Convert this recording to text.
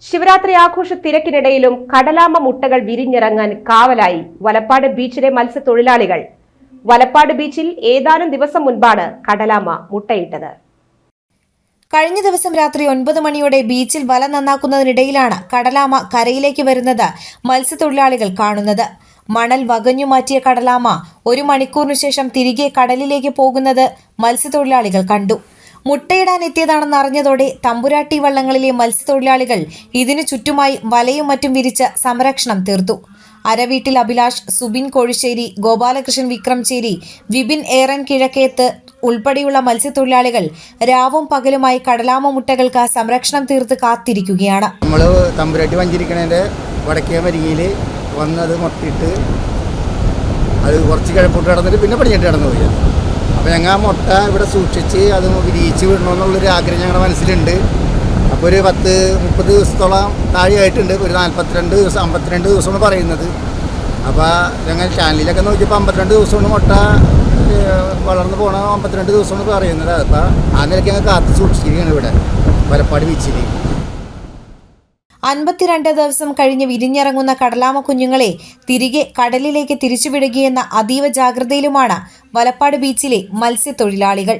ശിവരാത്രി ആഘോഷ തിരക്കിനിടയിലും കടലാമ മുട്ടകൾ വിരിഞ്ഞിറങ്ങാൻ കാവലായി വലപ്പാട് ബീച്ചിലെ മത്സ്യത്തൊഴിലാളികൾ. വലപ്പാട് ബീച്ചിൽ ഏതാനും ദിവസം മുൻപാണ് കടലാമ മുട്ടയിട്ടത്. കഴിഞ്ഞ ദിവസം രാത്രി 9 മണിയോടെ ബീച്ചിൽ വല നന്നാക്കുന്നതിനിടയിലാണ് കടലാമ കരയിലേക്ക് വരുന്നത് മത്സ്യത്തൊഴിലാളികൾ കാണുന്നത്. മണൽ വകഞ്ഞു മാറ്റിയ കടലാമ 1 മണിക്കൂറിനു ശേഷം തിരികെ കടലിലേക്ക് പോകുന്നത് മത്സ്യത്തൊഴിലാളികൾ കണ്ടു. മുട്ടയിടാൻ എത്തിയതാണെന്ന് അറിഞ്ഞതോടെ തമ്പുരാട്ടി വള്ളങ്ങളിലെ മത്സ്യത്തൊഴിലാളികൾ ഇതിനു ചുറ്റുമായി വലയും മറ്റും വിരിച്ച് സംരക്ഷണം തീർത്തു. അരവീട്ടിൽ അഭിലാഷ്, സുബിൻ കോഴിശ്ശേരി, ഗോപാലകൃഷ്ണൻ വിക്രംചേരി, വിപിൻ ഏറൻ കിഴക്കേത്ത് ഉൾപ്പെടെയുള്ള മത്സ്യത്തൊഴിലാളികൾ രാവും പകലുമായി കടലാമ മുട്ടകൾക്ക് സംരക്ഷണം തീർത്ത് കാത്തിരിക്കുകയാണ്. നമ്മൾ തമ്പുരാട്ടി വഞ്ചിരിക്കണേൻ്റെ വടക്കേ വരികയിൽ വന്നത് മുട്ടയിട്ട് അത് കുറച്ച് കിഴപ്പോട്ട് കിടന്നിട്ട് പിന്നെ പടിഞ്ഞിട്ട് കിടന്നു പോയി. അപ്പോൾ ഞങ്ങൾ ആ മുട്ട ഇവിടെ സൂക്ഷിച്ച് അത് വിരിയിച്ച് വിടണമെന്നുള്ളൊരു ആഗ്രഹം ഞങ്ങളുടെ മനസ്സിലുണ്ട്. അപ്പോൾ ഒരു 10-30 ദിവസത്തോളം താഴെയായിട്ടുണ്ട്. ഒരു 42 ദിവസം 52 ദിവസമാണ് പറയുന്നത്. അപ്പോൾ ഞങ്ങൾ ചാനലിലൊക്കെ നോക്കിയപ്പോൾ 52 ദിവസമാണ് മുട്ട വളർന്നു പോകണ 52 ദിവസമാണ് പറയുന്നത്. അപ്പോൾ ആ നിലയ്ക്ക് ഞങ്ങൾ കാത്ത് സൂക്ഷിച്ചിരിക്കുകയാണ് ഇവിടെ വലപ്പാട് ബീച്ചിൽ. 52 ദിവസം കഴിഞ്ഞ് വിരിഞ്ഞിറങ്ങുന്ന കടലാമ കുഞ്ഞുങ്ങളെ തിരികെ കടലിലേക്ക് തിരിച്ചുവിടുകയെന്ന അതീവ ജാഗ്രതയിലുമാണ് വലപ്പാട് ബീച്ചിലെ മത്സ്യത്തൊഴിലാളികൾ.